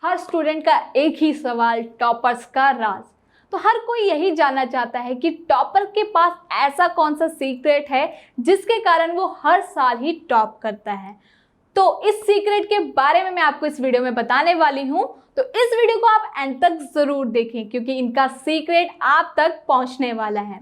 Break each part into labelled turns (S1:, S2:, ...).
S1: हर student का एक ही सवाल, टॉपर्स का राज। तो हर कोई यही जानना चाहता है कि टॉपर के पास ऐसा कौन सा सीक्रेट है जिसके कारण वो हर साल ही टॉप करता है। तो इस सीक्रेट के बारे में मैं आपको इस वीडियो में बताने वाली हूँ। तो इस वीडियो को आप एंड तक ज़रूर देखें क्योंकि इनका सीक्रेट आप तक पहुँचने वाला है।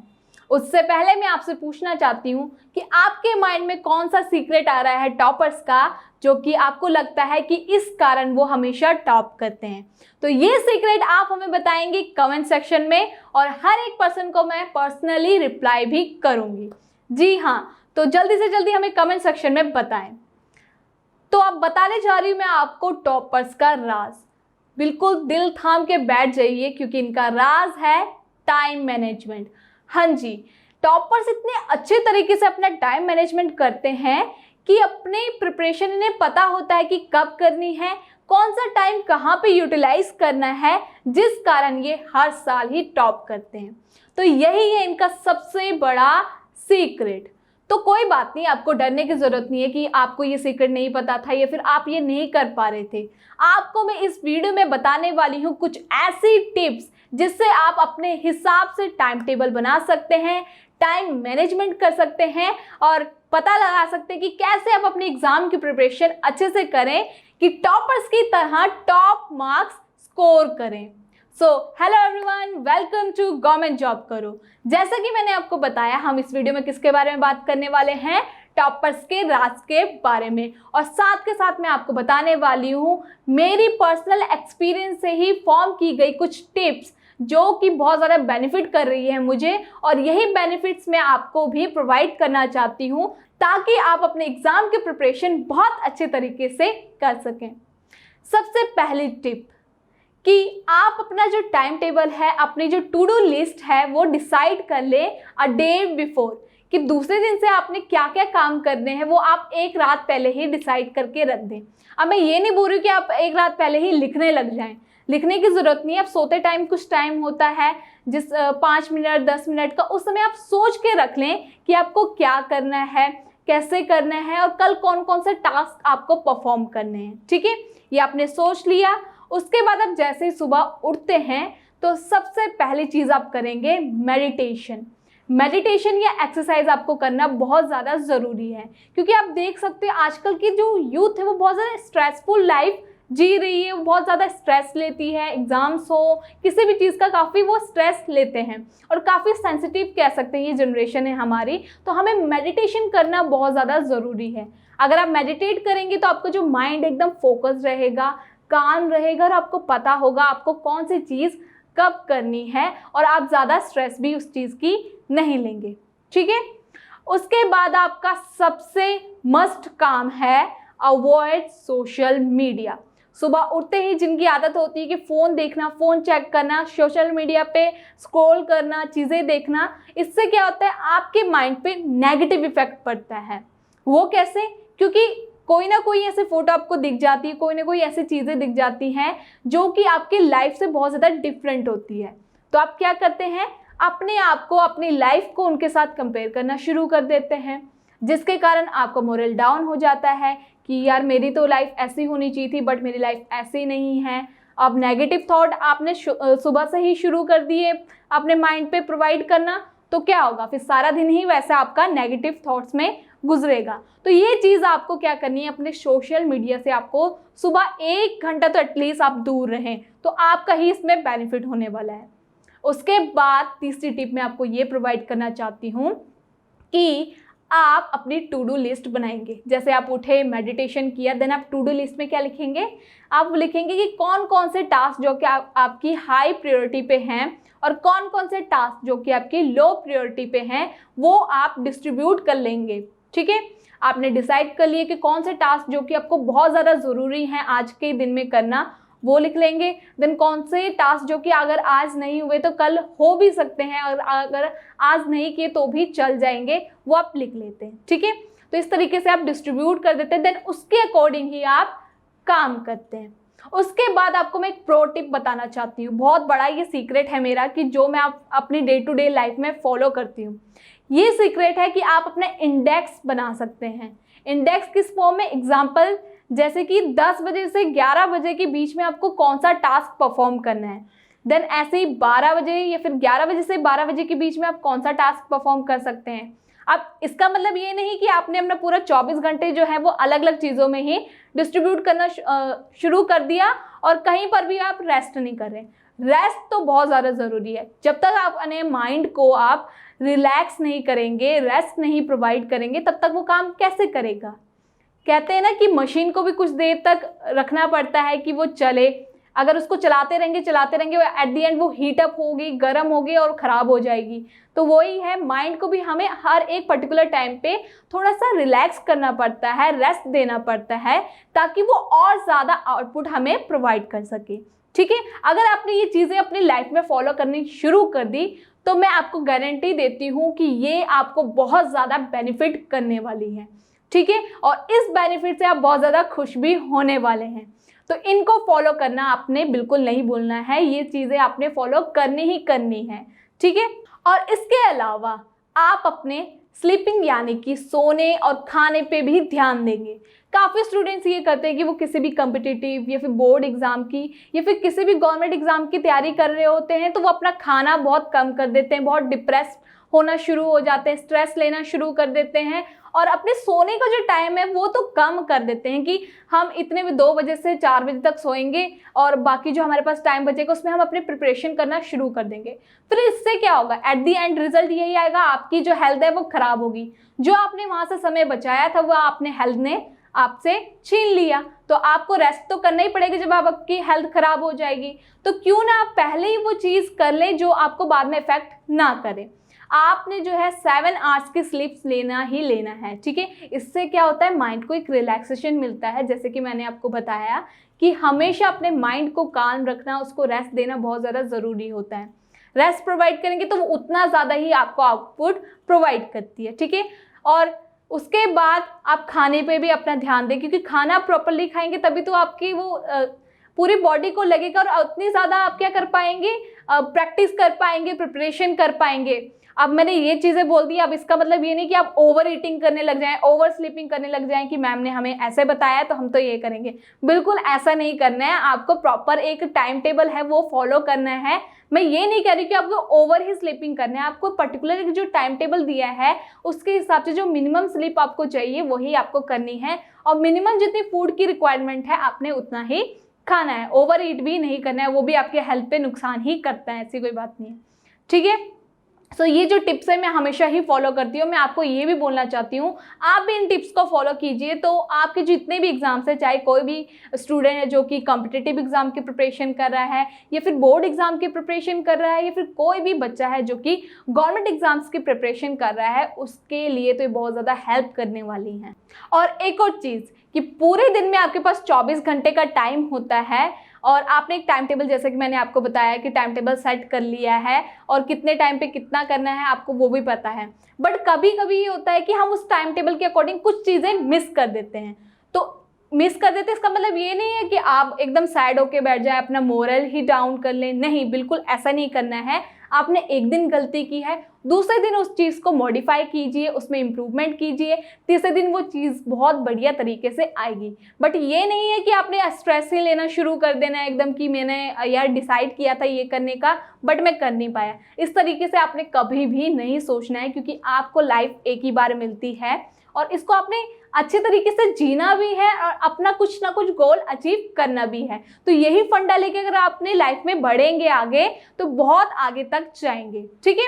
S1: उससे पहले मैं आपसे पूछना चाहती हूँ कि आपके माइंड में कौन सा सीक्रेट आ रहा है टॉपर्स का जो कि आपको लगता है कि इस कारण वो हमेशा टॉप करते हैं। तो ये सीक्रेट आप हमें बताएंगे कमेंट सेक्शन में और हर एक पर्सन को मैं पर्सनली रिप्लाई भी करूँगी। जी हाँ, तो जल्दी से जल्दी हमें कमेंट सेक्शन में बताएं। तो अब बताने जा रही हूँ मैं आपको टॉपर्स का राज। बिल्कुल दिल थाम के बैठ जाइए क्योंकि इनका राज है टाइम मैनेजमेंट। हाँ जी, टॉपर्स इतने अच्छे तरीके से अपना टाइम मैनेजमेंट करते हैं कि अपने प्रिपरेशन इन्हें पता होता है कि कब करनी है, कौन सा टाइम कहाँ पे यूटिलाइज करना है, जिस कारण ये हर साल ही टॉप करते हैं। तो यही है इनका सबसे बड़ा सीक्रेट। तो कोई बात नहीं, आपको डरने की ज़रूरत नहीं है कि आपको ये सीक्रेट नहीं पता था या फिर आप ये नहीं कर पा रहे थे। आपको मैं इस वीडियो में बताने वाली हूँ कुछ ऐसी टिप्स जिससे आप अपने हिसाब से टाइम टेबल बना सकते हैं, टाइम मैनेजमेंट कर सकते हैं और पता लगा सकते हैं कि कैसे आप अपने एग्जाम की प्रिपरेशन अच्छे से करें कि टॉपर्स की तरह टॉप मार्क्स स्कोर करें। So hello everyone, welcome to government job करो। जैसा कि मैंने आपको बताया, हम इस वीडियो में किसके बारे में बात करने वाले हैं, टॉपर्स के राज के बारे में। और साथ के साथ मैं आपको बताने वाली हूँ मेरी पर्सनल एक्सपीरियंस से ही फॉर्म की गई कुछ टिप्स जो कि बहुत ज़्यादा बेनिफिट कर रही है मुझे, और यही बेनिफिट्स मैं आपको भी प्रोवाइड करना चाहती हूँ ताकि आप अपने एग्ज़ाम की प्रिपरेशन बहुत अच्छे तरीके से कर सकें। सबसे पहली टिप कि आप अपना जो टाइम टेबल है, अपनी जो टू डू लिस्ट है वो डिसाइड कर लें अ डे बिफोर कि दूसरे दिन से आपने क्या क्या काम करने हैं वो आप एक रात पहले ही डिसाइड करके रख दें। अब मैं ये नहीं बोल रही हूँ कि आप एक रात पहले ही लिखने लग जाएं, लिखने की ज़रूरत नहीं है। आप सोते टाइम कुछ टाइम होता है जिस 5 मिनट 10 मिनट का, उस समय आप सोच के रख लें कि आपको क्या करना है, कैसे करना है और कल कौन कौन से टास्क आपको परफॉर्म करने हैं। ठीक है, ये आपने सोच लिया। उसके बाद आप जैसे ही सुबह उठते हैं तो सबसे पहली चीज़ आप करेंगे मेडिटेशन। मेडिटेशन या एक्सरसाइज आपको करना बहुत ज़्यादा ज़रूरी है क्योंकि आप देख सकते हैं आजकल की जो यूथ है वो बहुत ज़्यादा स्ट्रेसफुल लाइफ जी रही है, वो बहुत ज़्यादा स्ट्रेस लेती है। एग्ज़ाम्स हो, किसी भी चीज़ का काफ़ी वो स्ट्रेस लेते हैं और काफ़ी सेंसिटिव कह सकते हैं ये जनरेशन है हमारी। तो हमें मेडिटेशन करना बहुत ज़्यादा ज़रूरी है। अगर आप मेडिटेट करेंगे तो आपका जो माइंड एकदम फोकस रहेगा, काम रहेगा और आपको पता होगा आपको कौन सी चीज़ कब करनी है और आप ज़्यादा स्ट्रेस भी उस चीज़ की नहीं लेंगे। ठीक है, उसके बाद आपका सबसे मस्ट काम है अवॉइड सोशल मीडिया। सुबह उठते ही जिनकी आदत होती है कि फ़ोन देखना, फ़ोन चेक करना, सोशल मीडिया पे स्क्रॉल करना, चीज़ें देखना, इससे क्या होता है आपके माइंड पे नेगेटिव इफेक्ट पड़ता है। वो कैसे? क्योंकि कोई ना कोई ऐसे फ़ोटो आपको दिख जाती है, कोई ना कोई ऐसी चीज़ें दिख जाती हैं जो कि आपकी लाइफ से बहुत ज़्यादा डिफरेंट होती है। तो आप क्या करते हैं, अपने आप को, अपनी लाइफ को उनके साथ कंपेयर करना शुरू कर देते हैं, जिसके कारण आपका मोरल डाउन हो जाता है कि यार मेरी तो लाइफ ऐसी होनी चाहिए थी बट मेरी लाइफ ऐसी नहीं है। अब नेगेटिव थॉट आपने सुबह से ही शुरू कर दिए अपने माइंड पे प्रोवाइड करना, तो क्या होगा, फिर सारा दिन ही वैसे आपका नेगेटिव थॉट्स में गुजरेगा। तो ये चीज़ आपको क्या करनी है, अपने सोशल मीडिया से आपको सुबह 1 घंटा तो एटलीस्ट आप दूर रहें, तो आपका ही इसमें बेनिफिट होने वाला है। उसके बाद तीसरी टिप मैं आपको ये प्रोवाइड करना चाहती हूँ कि आप अपनी टू डू लिस्ट बनाएंगे। जैसे आप उठे, मेडिटेशन किया, देन आप टू डू लिस्ट में क्या लिखेंगे, आप लिखेंगे कि कौन कौन से टास्क जो कि आपकी हाई प्रायोरिटी पे हैं और कौन कौन से टास्क जो कि आपकी लो प्रायोरिटी पे हैं वो आप डिस्ट्रीब्यूट कर लेंगे। ठीक है, आपने डिसाइड कर लिए कि कौन से टास्क जो कि आपको बहुत ज़्यादा ज़रूरी हैं आज के दिन में करना, वो लिख लेंगे। देन कौन से टास्क जो कि अगर आज नहीं हुए तो कल हो भी सकते हैं और अगर आज नहीं किए तो भी चल जाएंगे, वो आप लिख लेते हैं। ठीक है, तो इस तरीके से आप डिस्ट्रीब्यूट कर देते हैं, देन उसके अकॉर्डिंग ही आप काम करते हैं। उसके बाद आपको मैं एक प्रो टिप बताना चाहती हूँ, बहुत बड़ा ये सीक्रेट है मेरा कि जो मैं अपनी डे टू डे लाइफ में फॉलो करती हूँ ये सीक्रेट है कि आप अपना इंडेक्स बना सकते हैं। इंडेक्स किस फॉर्म में? एग्जाम्पल जैसे कि 10 बजे से 11 बजे के बीच में आपको कौन सा टास्क परफॉर्म करना है, देन ऐसे ही 12 बजे या फिर 11 बजे से 12 बजे के बीच में आप कौन सा टास्क परफॉर्म कर सकते हैं। अब इसका मतलब ये नहीं कि आपने अपना पूरा 24 घंटे जो है वो अलग अलग चीज़ों में ही डिस्ट्रीब्यूट करना शुरू कर दिया और कहीं पर भी आप रेस्ट नहीं कर रहे। रेस्ट तो बहुत ज़्यादा ज़रूरी है। जब तक आप अपने माइंड को आप रिलैक्स नहीं करेंगे, रेस्ट नहीं प्रोवाइड करेंगे, तब तक वो काम कैसे करेगा। कहते हैं ना कि मशीन को भी कुछ देर तक रखना पड़ता है कि वो चले। अगर उसको चलाते रहेंगे एट द एंड वो हीट अप होगी, गर्म होगी और ख़राब हो जाएगी। तो वही है, माइंड को भी हमें हर एक पर्टिकुलर टाइम पे थोड़ा सा रिलैक्स करना पड़ता है, रेस्ट देना पड़ता है, ताकि वो और ज़्यादा आउटपुट हमें प्रोवाइड कर सके। ठीक है, अगर आपने ये चीज़ें अपनी लाइफ में फॉलो करनी शुरू कर दी तो मैं आपको गारंटी देती हूँ कि ये आपको बहुत ज़्यादा बेनिफिट करने वाली है। ठीक है, और इस बेनिफिट से आप बहुत ज़्यादा खुश भी होने वाले हैं। तो इनको फॉलो करना आपने बिल्कुल नहीं भूलना है, ये चीज़ें आपने फॉलो करनी ही करनी है। ठीक है, और इसके अलावा आप अपने स्लीपिंग यानी कि सोने और खाने पे भी ध्यान देंगे। काफ़ी स्टूडेंट्स ये करते हैं कि वो किसी भी कम्पिटिटिव या फिर बोर्ड एग्ज़ाम की या फिर किसी भी गवर्नमेंट एग्ज़ाम की तैयारी कर रहे होते हैं, तो वो अपना खाना बहुत कम कर देते हैं, बहुत डिप्रेस होना शुरू हो जाते हैं, स्ट्रेस लेना शुरू कर देते हैं और अपने सोने का जो टाइम है वो तो कम कर देते हैं कि हम इतने भी 2 बजे से 4 बजे तक सोएंगे और बाकी जो हमारे पास टाइम बचेगा उसमें हम अपनी प्रिपरेशन करना शुरू कर देंगे। फिर इससे क्या होगा? एट दी एंड रिजल्ट यही आएगा, आपकी जो हेल्थ है वो खराब होगी। जो आपने वहाँ से समय बचाया था वो आपने हेल्थ ने आपसे छीन लिया। तो आपको रेस्ट तो करना ही पड़ेगा जब आपकी हेल्थ खराब हो जाएगी। तो क्यों ना आप पहले ही वो चीज़ कर लें जो आपको बाद में इफेक्ट ना करे। आपने जो है 7 आवर्स की स्लीप लेना ही लेना है। ठीक है, इससे क्या होता है, माइंड को एक रिलैक्सेशन मिलता है। जैसे कि मैंने आपको बताया कि हमेशा अपने माइंड को काम रखना, उसको रेस्ट देना बहुत ज़्यादा ज़रूरी होता है। रेस्ट प्रोवाइड करेंगे तो वो उतना ज़्यादा ही आपको आउटपुट प्रोवाइड करती है। ठीक है, और उसके बाद आप खाने पे भी अपना ध्यान दें, क्योंकि खाना प्रॉपरली खाएंगे तभी तो आपकी वो पूरी बॉडी को लगेगा और उतनी ज़्यादा आप क्या कर पाएंगे, प्रैक्टिस कर पाएंगे, प्रिपरेशन कर पाएंगे। अब मैंने ये चीज़ें बोल दी, अब इसका मतलब ये नहीं कि आप ओवर ईटिंग करने लग जाएं, ओवर स्लीपिंग करने लग जाएं कि मैम ने हमें ऐसे बताया तो हम तो ये करेंगे। बिल्कुल ऐसा नहीं करना है। आपको प्रॉपर एक टाइम टेबल है वो फॉलो करना है। मैं ये नहीं कह रही कि आपको ओवर ही स्लीपिंग करना है। आपको पर्टिकुलर जो टाइम टेबल दिया है उसके हिसाब से जो मिनिमम स्लीप आपको चाहिए वही आपको करनी है और मिनिमम जितनी फूड की रिक्वायरमेंट है आपने उतना ही खाना है। ओवर ईट भी नहीं करना है, वो भी आपके हेल्थ पे नुकसान ही करता है, ऐसी कोई बात नहीं है। ठीक है, सो ये जो टिप्स है मैं हमेशा ही फॉलो करती हूँ। मैं आपको ये भी बोलना चाहती हूँ आप भी इन टिप्स को फॉलो कीजिए, तो आपके जितने भी एग्जाम्स है, चाहे कोई भी स्टूडेंट है जो कि कॉम्पिटिटिव एग्जाम की प्रिपरेशन कर रहा है या फिर बोर्ड एग्जाम की प्रिपरेशन कर रहा है या फिर कोई भी बच्चा है जो कि गवर्नमेंट एग्जाम्स की प्रिपरेशन कर रहा है, उसके लिए तो ये बहुत ज़्यादा हेल्प करने वाली हैं। और एक और चीज़ कि पूरे दिन में आपके पास 24 घंटे का टाइम होता है और आपने एक टाइम टेबल, जैसे कि मैंने आपको बताया कि टाइम टेबल सेट कर लिया है और कितने टाइम पे कितना करना है आपको वो भी पता है। बट कभी कभी ये होता है कि हम उस टाइम टेबल के अकॉर्डिंग कुछ चीज़ें मिस कर देते हैं। तो मिस कर देते इसका मतलब ये नहीं है कि आप एकदम सैड होके बैठ जाए, अपना मोरल ही डाउन कर लें। नहीं, बिल्कुल ऐसा नहीं करना है। आपने एक दिन गलती की है, दूसरे दिन उस चीज़ को मॉडिफाई कीजिए, उसमें इम्प्रूवमेंट कीजिए, तीसरे दिन वो चीज़ बहुत बढ़िया तरीके से आएगी। बट ये नहीं है कि आपने स्ट्रेस ही लेना शुरू कर देना है एकदम कि मैंने यार डिसाइड किया था ये करने का बट मैं कर नहीं पाया। इस तरीके से आपने कभी भी नहीं सोचना है, क्योंकि आपको लाइफ एक ही बार मिलती है और इसको आपने अच्छे तरीके से जीना भी है और अपना कुछ ना कुछ गोल अचीव करना भी है। तो यही फंडा लेके अगर आप अपनी लाइफ में बढ़ेंगे आगे तो बहुत आगे तक जाएंगे। ठीक है,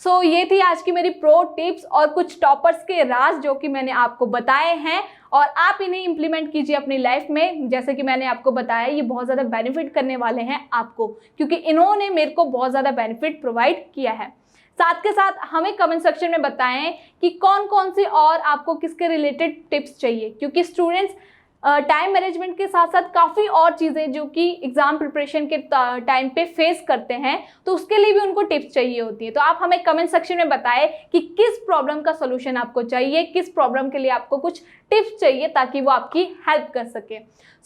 S1: सो ये थी आज की मेरी प्रो टिप्स और कुछ टॉपर्स के राज जो कि मैंने आपको बताए हैं और आप इन्हें इम्प्लीमेंट कीजिए अपनी लाइफ में। जैसे कि मैंने आपको बताया ये बहुत ज़्यादा बेनिफिट करने वाले हैं आपको, क्योंकि इन्होंने मेरे को बहुत ज़्यादा बेनिफिट प्रोवाइड किया है। साथ के साथ हमें कमेंट सेक्शन में बताएं कि कौन कौन सी और आपको किसके रिलेटेड टिप्स चाहिए, क्योंकि स्टूडेंट्स टाइम मैनेजमेंट के साथ साथ काफ़ी और चीज़ें जो कि एग्ज़ाम प्रिपरेशन के टाइम पे फेस करते हैं, तो उसके लिए भी उनको टिप्स चाहिए होती है। तो आप हमें कमेंट सेक्शन में बताएं कि किस प्रॉब्लम का सोल्यूशन आपको चाहिए, किस प्रॉब्लम के लिए आपको कुछ टिप्स चाहिए ताकि वो आपकी हेल्प कर सके।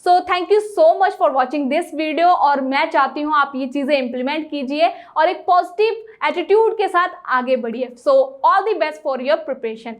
S1: So thank you so much for watching this video, और मैं चाहती हूँ आप ये चीज़ें इम्प्लीमेंट कीजिए और एक पॉजिटिव एटीट्यूड के साथ आगे बढ़िए। So all the best for your preparation.